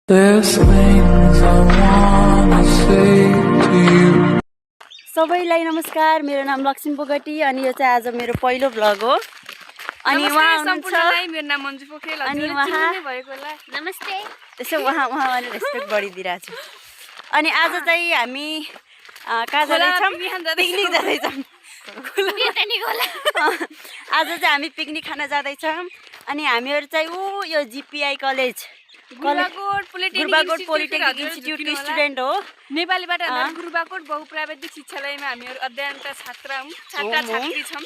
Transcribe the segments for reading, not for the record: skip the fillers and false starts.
There's things I wanna say to you. सबैलाई नमस्कार, मेरो नाम लक्ष्मी बोगटी अनि यो चाहिँ आज मेरो पहिलो भ्लग हो। अनि उहाँ सम्पूर्णलाई मेरो नाम मन्जु पोखरेल अनि उहाँ भएकोलाई नमस्ते। त्यसो उहाँले रेस्पेक्ट बढिदिरहेको छु। अनि आज चाहिँ हामी कहाँ जाँदैछौँ? पिकनिक जाँदैछौँ। आज चाहिँ हामी पिकनिक खान जाँदैछौँ। अनि हामीहरू चाहिँ यो जिपिआई कलेज गुरुबाकोट पोलिटेक्निक इन्स्टिट्युटको स्टुडेन्ट हो। नेपालीबाट गुरुबाकोट बहुप्राविधिक शिक्षालयमा हामीहरू अध्ययनरत छात्री छौँ।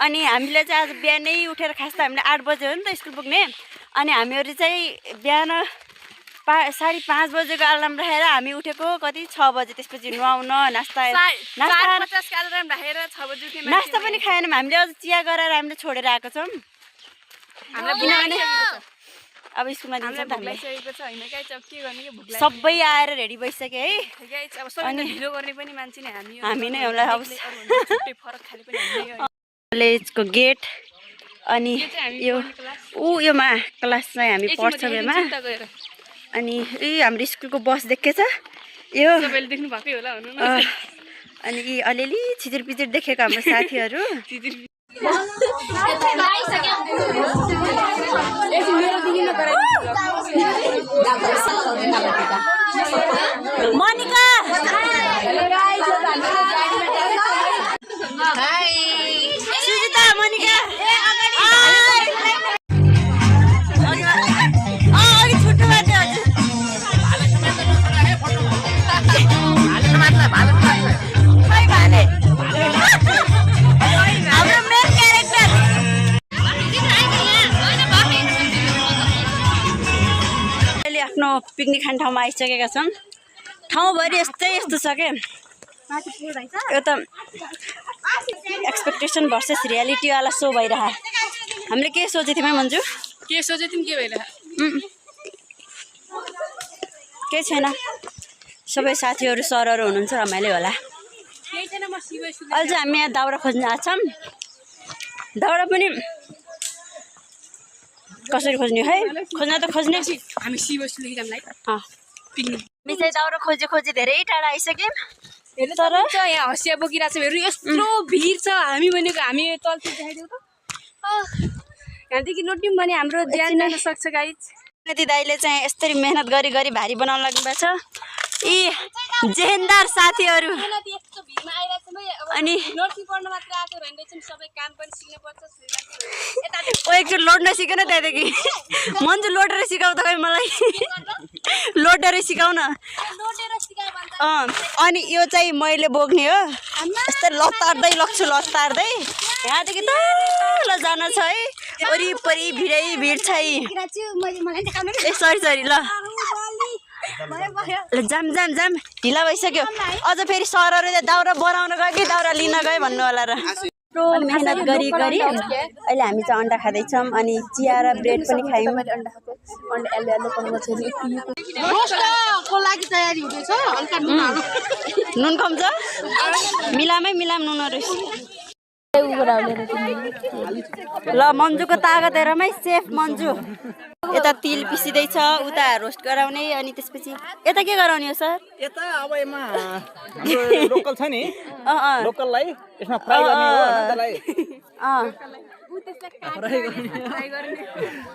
अनि हामीले चाहिँ आज बिहानै उठेर खास त हामीले 8 बजे हो नि त स्कुल पुग्ने। अनि हामीहरू चाहिँ बिहान 5:30 बजेको अलार्म राखेर हामी उठेको कति 6 बजे। त्यसपछि नुहाउन नास्ता पनि खाएनौँ हामीले। अझ चिया गरेर हामीले छोडेर आएको छौँ। किनभने अब स्कुलमा दिन्छ सबै आएर रेडी भइसक्यो है। हामी नै होला। कलेजको गेट अनि योमा क्लास चाहिँ हामी पढ्छौँ योमा। अनि हाम्रो स्कुलको बस देखेछ यो देख्नु भएकै होला अनि अलिअलि छितिर पिचिर देखेको हाम्रो साथीहरू। मोनिका सुजिता मोनिका अघि छुट्टो बाटो हाम्रो मेन क्यारेक्टर अहिले आफ्नो पिकनिक खाने ठाउँमा आइसकेका छौँ। ठाउँभरि यस्तै यस्तो छ क्या। यो त एक्सपेक्टेसन भर्सेस रियालिटीवाला सो भइरह। हामीले के सोचेको थियौँ मन्जु? के सोचे तिमी के भइरह? केही छैन। सबै साथीहरू सरहरू हुनुहुन्छ रमाइलो होला। अहिले चाहिँ हामी यहाँ दाउरा खोज्न आएको छौँ। दाउरा पनि कसरी खोज्ने है? खोज्न त खोज्ने हामी सिबसुले जामलाई पिकनिक। हामी चाहिँ दाउरा खोजे धेरै टाढा आइसक्यौँ। तर यहाँ हँसिया बोकिरहेको छ। हेर्नु यस्तो भिड छ। हामी भनेको हामी तलतिर देखाइदेऊ त। यहाँदेखि नोटिम भने हाम्रो ज्यान जान सक्छ गाइज। नदी दाइले चाहिँ यसरी मेहनत गरी भारी बनाउन लाग्नु भएको छ। यी जेहेन्दार साथीहरू अनि एकचोटि लोड्न सिकेन त्यहाँदेखि। मन्जु लोडेर सिकाउ त खै मलाई। लोडेर सिकाउन। अनि यो चाहिँ मैले बोक्ने हो। यस्तै लतार्दै लग्छु लतार्दै। यहाँदेखि तल जान छ है। वरिपरि भिड छ है। ए सरी ल जाम ढिला भइसक्यो। अझ फेरि सरहरू दाउरा बनाउन गयो कि दाउरा लिन गयो भन्नु होला र। मेहनत गरी अहिले हामी चाहिँ अन्डा खाँदैछौँ। अनि चिया र ब्रेड पनि खायौँ। नुन कम छ मिलाम नुनहरू। ल मन्जुको तागत हेरमै सेफ मन्जु। यता तिल पिसिँदैछ, उता रोस्ट गराउने। अनि त्यसपछि यता के गराउने हो सर? यता अब यसमा लोकल छ नि लोकललाई यसमा फ्राई गर्ने हो त्यसलाई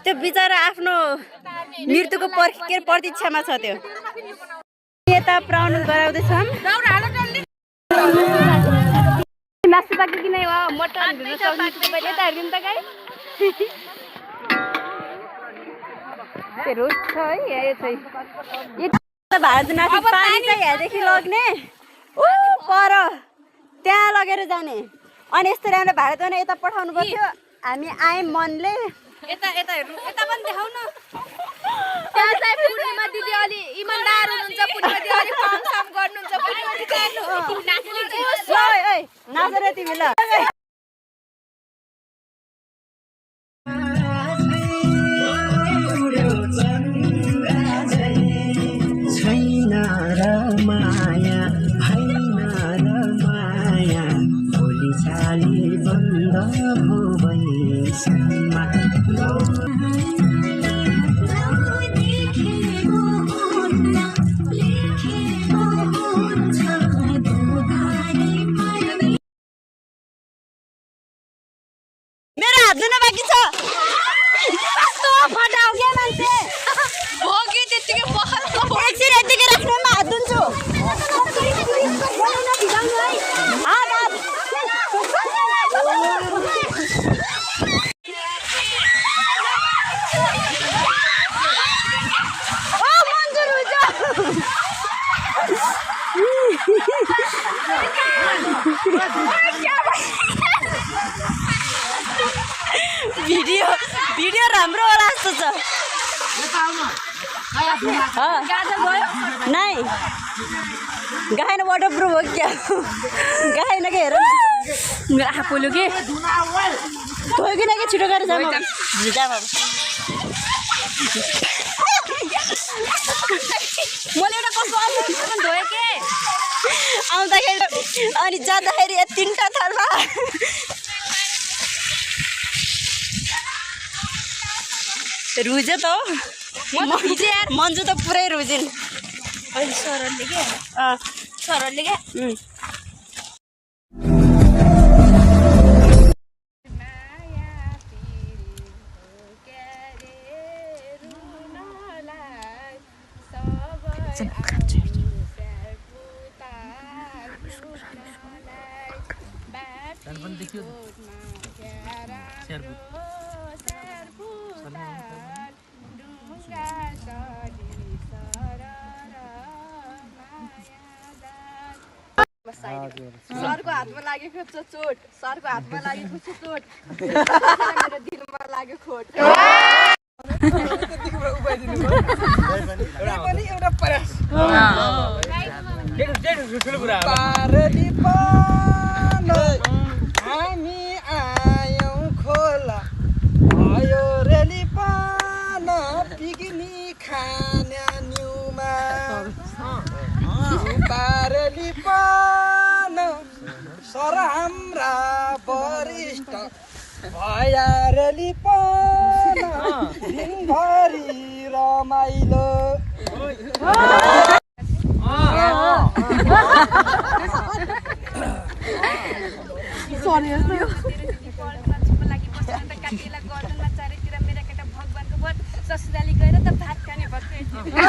त्यो बिचरा आफ्नो मृत्युको प्रतीक्षामा छ त्यो। यता प्राउन गराउँदैछौँ। मासु पाक्यो कि नै मटन यता हेरिदिनु त गाई। रोस्ट छ है यो चाहिँ भारतनाथ पानी चाहिँ यहाँदेखि लग्ने पर त्यहाँ लगेर जाने। अनि यस्तो राम्रो भारतमा यता पठाउनु पर्थ्यो। हामी आयौँ मनले। यता हेर्नु यता पनि देखाउ न। त्यहाँ चाहिँ पूर्णिमा दिदी अलि इमानदार हुनुहुन्छ। पूर्णिमा दिदी अलि काम गर्नुहुन्छ। पूर्णिमा दिदी नाचेर तिमी ल। मेरो हात धुन बाँकी छ फटाउ क्या मान्छे भोगे त्यतिकै एकछिन यतिकै राख्नु म हात धुन्छु भिडियो राम्रो होला जस्तो छ नाइ गाएन वाटरप्रुफ हो क्या गाएन के हेर आँखा पोल्यो के धोइकिन के छिटो गरेर जाम मैले एउटा कस्तो अनलाइन धोएँ के आउँदाखेरि अनि जाँदाखेरि 3टा थरमा रुजे त मन्जु त पुरै रुजिन् अहिले सरले के सरले के सरको हातमा लागेको चोट सरको हातमा लागेको चोट मेरो दिलमा लाग्यो खोट एउटा प्रयास हामी आयौँ खोला आयो रेली पान पिकनिक खान न्युमा पारेली पान सर हाम्रा वरिष्ठ भया रेली पान दिनभरि रमाइलो ससुराली गएर त भात खाने भएको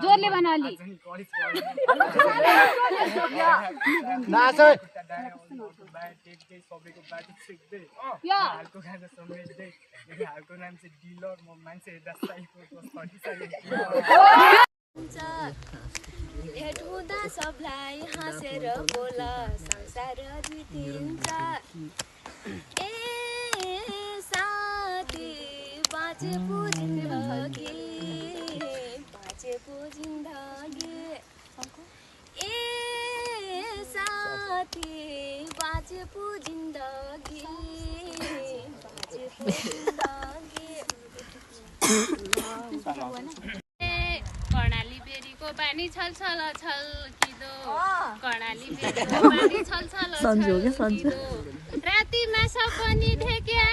जोरले भन अलि भेट हुँदा सबलाई हाँसेर बोल संसार जितिन्छ ए साथी बाँचे पो जिन्दगी ए साथी बाँचे पो जिन्दगी कर्णाली बेरीको पानी छलछल छल्किदो कर्णाली बेरीको पानी छलछल छल्किदो रातिमा सपनी ढेक्या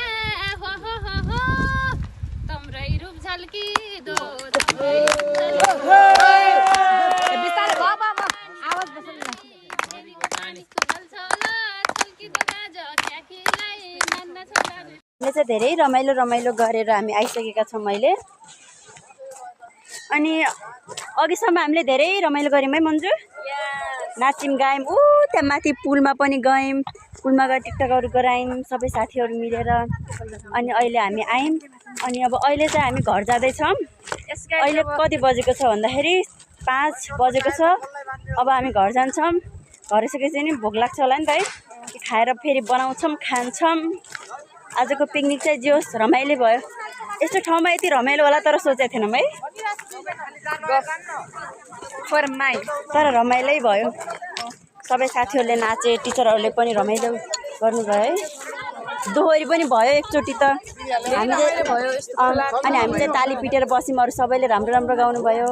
हो हो हो हो तम्रै रूप झल्किदो चाहिँ धेरै रमाइलो गरेर हामी आइसकेका छौँ मैले अनि अघिसम्म हामीले धेरै रमाइलो गऱ्यौँ है मन्जु नाच्यौँ गायौँ त्यहाँ माथि पुलमा पनि गयौँ पुलमा गएर टिकटकहरू गरायौँ सबै साथीहरू मिलेर अनि अहिले हामी आयौँ अनि अब अहिले चाहिँ हामी घर जाँदैछौँ अहिले कति बजेको छ भन्दाखेरि 5 बजेको छ अब हामी घर जान्छौँ घर आइसकेपछि नि भोक लाग्छ होला नि त है खाएर फेरि बनाउँछौँ खान्छौँ आजको पिकनिक चाहिँ जे होस् रमाइलो भयो यस्तो ठाउँमा यति रमाइलो होला तर सोचेको थिएनौँ है तर रमाइलै भयो सबै साथीहरूले नाचे टिचरहरूले पनि रमाइलो गर्नुभयो है दोहोरी पनि भयो एकचोटि त हामीले अनि हामी चाहिँ ताली पिटेर बस्यौँ अरू सबैले राम्रो गाउनु भयो